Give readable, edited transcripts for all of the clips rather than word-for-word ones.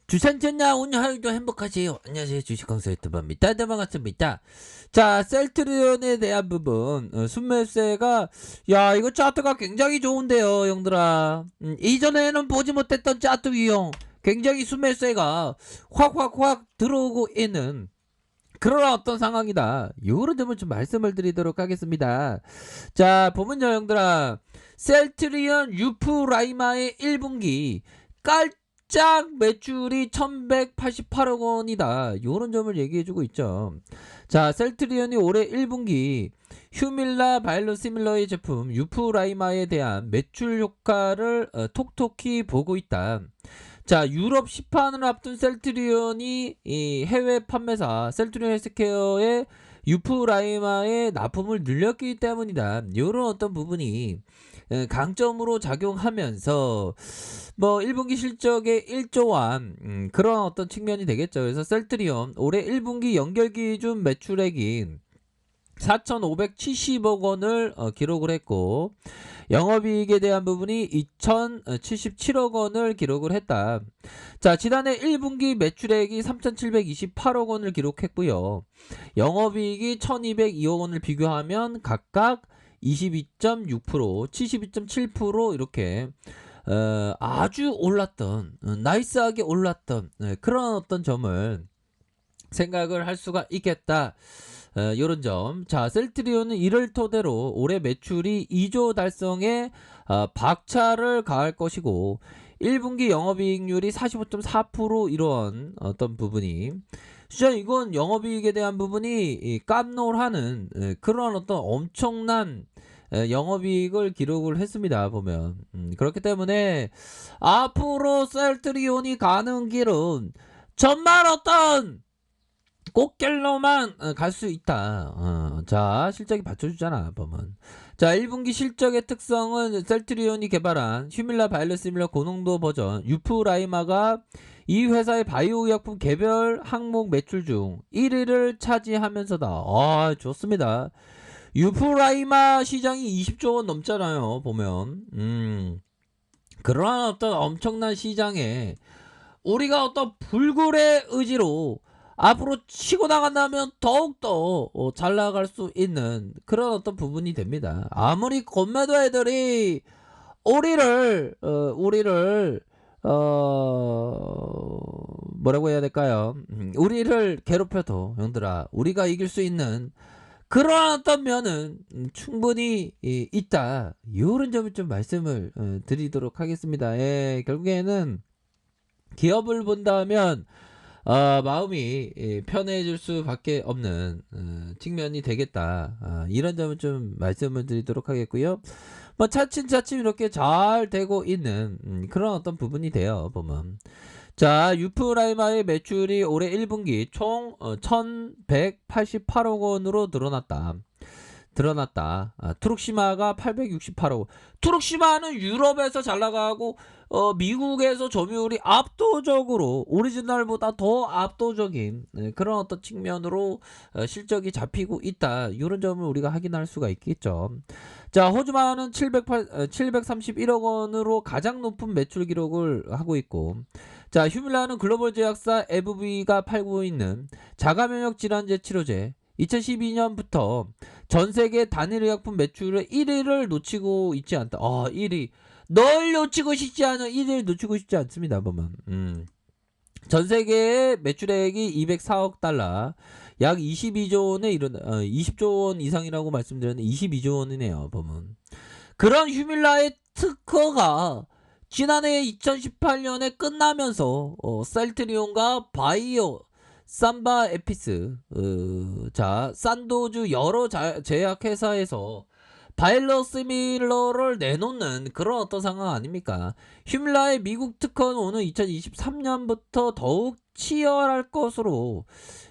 주산전야 오늘 하루도 행복하세요. 안녕하세요. 주식강사 유튜버입니다. 네, 반갑습니다. 자, 셀트리온에 대한 부분, 순매수세가, 야, 이거 차트가 굉장히 좋은데요, 형들아. 이전에는 보지 못했던 차트 유형, 굉장히 순매수세가 확 들어오고 있는 그런 어떤 상황이다. 요런 점을 좀 말씀을 드리도록 하겠습니다. 자, 보면요, 형들아. 셀트리온 유프라이마의 1분기 깔짝 매출이 1188억 원이다. 요런 점을 얘기해주고 있죠. 자, 셀트리온이 올해 1분기 휴밀라 바이오시밀러의 제품 유프라이마에 대한 매출 효과를 톡톡히 보고 있다. 자, 유럽 시판을 앞둔 셀트리온이 이 해외 판매사 셀트리온 헬스케어의 유프라이마의 납품을 늘렸기 때문이다. 이런 어떤 부분이 강점으로 작용하면서 뭐 1분기 실적의 1조 원 그런 어떤 측면이 되겠죠. 그래서 셀트리온 올해 1분기 연결 기준 매출액이 4,570억 원을 기록을 했고 영업이익에 대한 부분이 2,077억 원을 기록을 했다. 자, 지난해 1분기 매출액이 3,728억 원을 기록했고요. 영업이익이 1,202억 원을 비교하면 각각 22.6%, 72.7% 이렇게 아주 올랐던 나이스하게 올랐던 그런 어떤 점을 생각을 할 수가 있겠다. 요런 점. 자, 셀트리온은 이를 토대로 올해 매출이 2조 달성에 박차를 가할 것이고 1분기 영업이익률이 45.4% 이런 어떤 부분이 진짜 이건 영업이익에 대한 부분이 깜놀하는 그런 어떤 엄청난 영업이익을 기록을 했습니다. 보면 그렇기 때문에 앞으로 셀트리온이 가는 길은 정말 어떤 꽃길로만 갈 수 있다. 자, 실적이 받쳐주잖아, 보면. 자, 1분기 실적의 특성은 셀트리온이 개발한 휴밀라 바이오시밀러 고농도 버전 유프라이마가 이 회사의 바이오 의약품 개별 항목 매출 중 1위를 차지하면서다. 아, 좋습니다. 유프라이마 시장이 20조 원 넘잖아요, 보면. 그러한 어떤 엄청난 시장에 우리가 어떤 불굴의 의지로 앞으로 치고 나간다면 더욱더 잘 나갈 수 있는 그런 어떤 부분이 됩니다. 아무리 건매도 애들이 우리를 뭐라고 해야 될까요? 우리를 괴롭혀도 형들아 우리가 이길 수 있는 그런 어떤 면은 충분히 있다. 이런 점을 좀 말씀을 드리도록 하겠습니다. 예, 결국에는 기업을 본다면 마음이 편해질 수밖에 없는 측면이 되겠다. 이런 점을 좀 말씀을 드리도록 하겠고요. 뭐 차츰차츰 이렇게 잘 되고 있는 그런 어떤 부분이 돼요. 보면. 자, 유프라이마의 매출이 올해 1분기 총 1,188억 원으로 드러났다. 트룩시마가 868억 원. 트룩시마는 유럽에서 잘 나가고 미국에서 점유율이 압도적으로 오리지널보다 더 압도적인 그런 어떤 측면으로 실적이 잡히고 있다. 이런 점을 우리가 확인할 수가 있겠죠. 자, 호주마는 731억 원으로 가장 높은 매출 기록을 하고 있고 자, 휴밀라는 글로벌 제약사 FV가 팔고 있는 자가면역 질환제 치료제 2012년부터 전 세계 단일 의약품 매출의 1위를 놓치고 있지 않다. 1위. 널 놓치고 싶지 않아. 1위를 놓치고 싶지 않습니다. 보면. 전 세계의 매출액이 204억 달러. 약 22조 원에 이른 20조 원 이상이라고 말씀드렸는데 22조 원이네요. 보면. 그런 휴밀라의 특허가 지난해 2018년에 끝나면서 셀트리온과 바이오 삼바 에피스 자 산도주 여러 제약회사에서 바이오시밀러를 내놓는 그런 어떤 상황 아닙니까? 휴밀라의 미국 특허는 오늘 2023년부터 더욱 치열할 것으로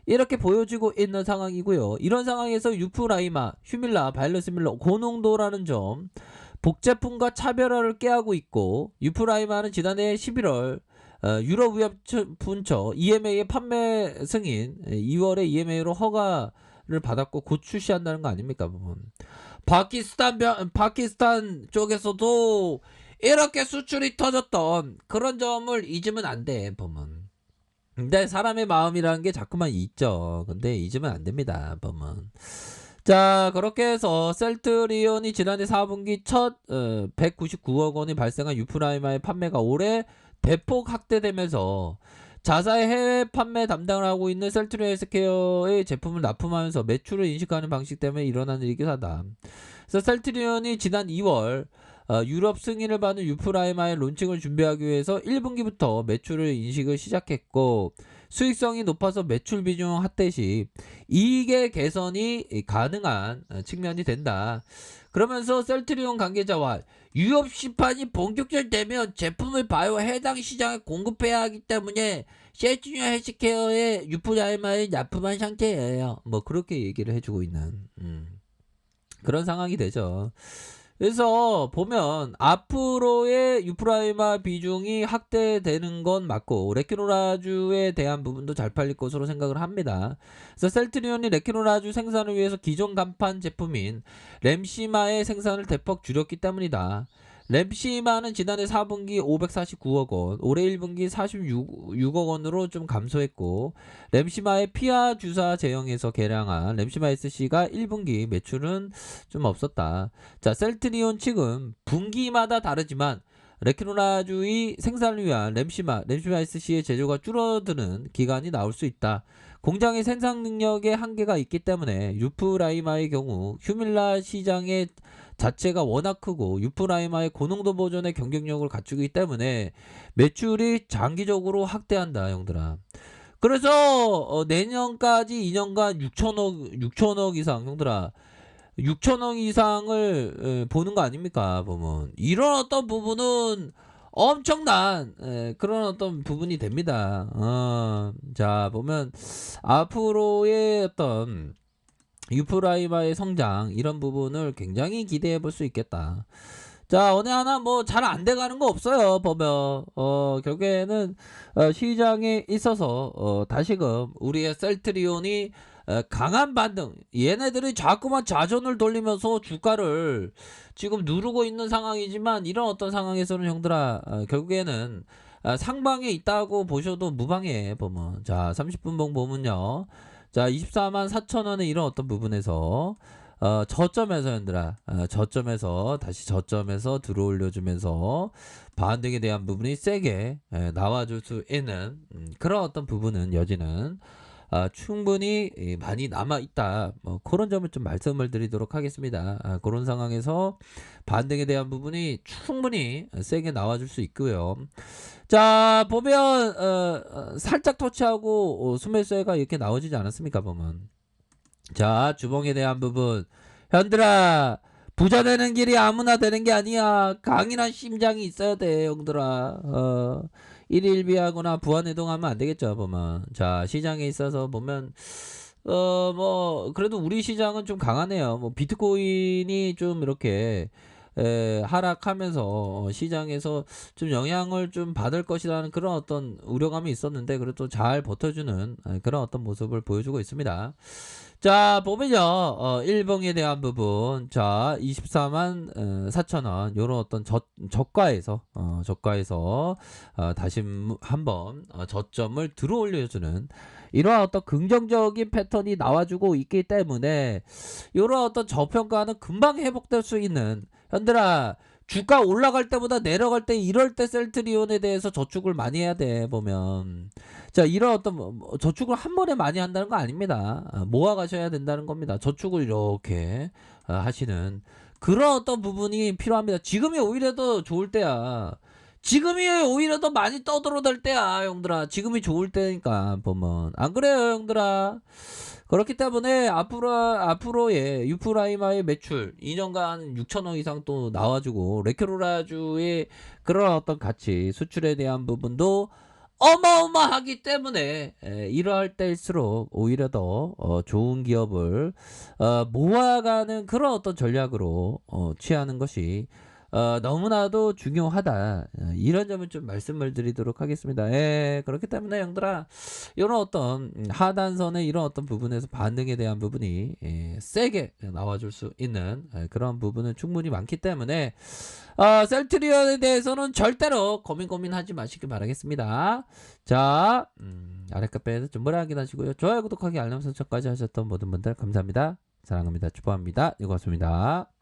이렇게 보여지고 있는 상황이고요. 이런 상황에서 유프라이마, 휴밀라, 바이오시밀러 고농도라는 점 복제품과 차별화를 꾀하고 있고 유프라이마는 지난해 11월 유럽의약품처 EMA의 판매 승인 2월에 EMA로 허가를 받았고 곧 출시한다는 거 아닙니까? 보면. 파키스탄 쪽에서도 이렇게 수출이 터졌던 그런 점을 잊으면 안 돼. 보면. 근데 사람의 마음이라는 게 자꾸만 있죠. 근데 잊으면 안 됩니다. 보면. 자, 그렇게 해서 셀트리온이 지난해 4분기 첫 199억 원이 발생한 유프라이마의 판매가 올해 대폭 확대되면서 자사의 해외 판매 담당을 하고 있는 셀트리온 헬스케어의 제품을 납품하면서 매출을 인식하는 방식 때문에 일어난 일이기도 하다. 그래서 셀트리온이 지난 2월 유럽 승인을 받은 유프라이마의 론칭을 준비하기 위해서 1분기부터 매출을 인식을 시작했고, 수익성이 높아서 매출 비중 확대 시 이익의 개선이 가능한 측면이 된다. 그러면서 셀트리온 관계자와 유럽 시판이 본격적되면 제품을 바이오 해당 시장에 공급해야 하기 때문에 셀트리온 헬스케어의 유프라이마를 납품한 상태예요. 뭐 그렇게 얘기를 해주고 있는 그런 상황이 되죠. 그래서 보면 앞으로의 유프라이마 비중이 확대되는 건 맞고, 레키노라주에 대한 부분도 잘 팔릴 것으로 생각을 합니다. 그래서 셀트리온이 레키노라주 생산을 위해서 기존 간판 제품인 램시마의 생산을 대폭 줄였기 때문이다. 램시마는 지난해 4분기 549억 원, 올해 1분기 46억 원으로 좀 감소했고, 램시마의 피하 주사 제형에서 개량한 램시마 SC가 1분기 매출은 좀 없었다. 자, 셀트리온 측은 분기마다 다르지만 레키노라주의 생산을 위한 램시마 SC의 제조가 줄어드는 기간이 나올 수 있다. 공장의 생산 능력에 한계가 있기 때문에 유프라이마의 경우 휴밀라 시장의 자체가 워낙 크고 유프라이마의 고농도 버전의 경쟁력을 갖추기 때문에 매출이 장기적으로 확대한다, 형들아. 그래서 내년까지 2년간 6천억 이상, 형들아, 6천억 이상을 보는 거 아닙니까? 보면 이런 어떤 부분은 엄청난 그런 어떤 부분이 됩니다. 자, 보면 앞으로의 어떤 유프라이마의 성장, 이런 부분을 굉장히 기대해 볼 수 있겠다. 자, 어느 하나 뭐 잘 안 돼가는 거 없어요. 보면 결국에는 시장에 있어서 다시금 우리의 셀트리온이 강한 반등, 얘네들이 자꾸만 자존을 돌리면서 주가를 지금 누르고 있는 상황이지만, 이런 어떤 상황에서는 형들아, 결국에는 상방에 있다고 보셔도 무방해. 보면 자, 30분 봉 보면요, 자, 24만 4천 원의 이런 어떤 부분에서 저점에서, 형들아, 저점에서 다시 저점에서 들어올려주면서 반등에 대한 부분이 세게 나와줄 수 있는 그런 어떤 부분은, 여지는 충분히 많이 남아 있다. 뭐 그런 점을 좀 말씀을 드리도록 하겠습니다. 그런 상황에서 반등에 대한 부분이 충분히 세게 나와줄 수 있고요. 자, 보면 살짝 터치하고 수매수가 이렇게 나오지지 않았습니까? 보면 자, 주봉에 대한 부분, 현들아, 부자 되는 길이 아무나 되는 게 아니야. 강인한 심장이 있어야 돼, 형들아. 일일비하거나 부안해동하면 안 되겠죠, 보면. 자, 시장에 있어서 보면 뭐 그래도 우리 시장은 좀 강하네요. 뭐 비트코인이 좀 이렇게 하락하면서 시장에서 좀 영향을 좀 받을 것이라는 그런 어떤 우려감이 있었는데, 그래도 잘 버텨주는 그런 어떤 모습을 보여주고 있습니다. 자, 보면요, 1봉에 대한 부분, 자, 24만 4천원, 요런 어떤 저가에서 다시 한번 저점을 들어 올려주는 이러한 어떤 긍정적인 패턴이 나와주고 있기 때문에, 요런 어떤 저평가는 금방 회복될 수 있는, 현들아, 주가 올라갈 때보다 내려갈 때, 이럴 때 셀트리온에 대해서 저축을 많이 해야 돼. 보면 자, 이런 어떤 저축을 한 번에 많이 한다는 거 아닙니다. 모아 가셔야 된다는 겁니다. 저축을 이렇게 하시는 그런 어떤 부분이 필요합니다. 지금이 오히려 더 좋을 때야. 지금이 오히려 더 많이 떠들어댈 때야, 형들아. 지금이 좋을 때니까. 보면 안 그래요, 형들아? 그렇기 때문에 앞으로의 유프라이마의 매출 2년간 6천억 이상 또 나와주고, 레케로라주의 그런 어떤 가치, 수출에 대한 부분도 어마어마하기 때문에 이러할 때일수록 오히려 더 좋은 기업을 모아가는 그런 어떤 전략으로 취하는 것이 너무나도 중요하다. 이런 점을 좀 말씀을 드리도록 하겠습니다. 그렇기 때문에 형들아, 이런 어떤 하단선의 이런 어떤 부분에서 반등에 대한 부분이 세게 나와줄 수 있는 그런 부분은 충분히 많기 때문에 셀트리온에 대해서는 절대로 고민하지 마시기 바라겠습니다. 자, 아랫카페에서 좀 뭐라 하긴 하시고요. 좋아요, 구독하기, 알람 설정까지 하셨던 모든 분들 감사합니다. 사랑합니다. 축복합니다. 이거 같습니다.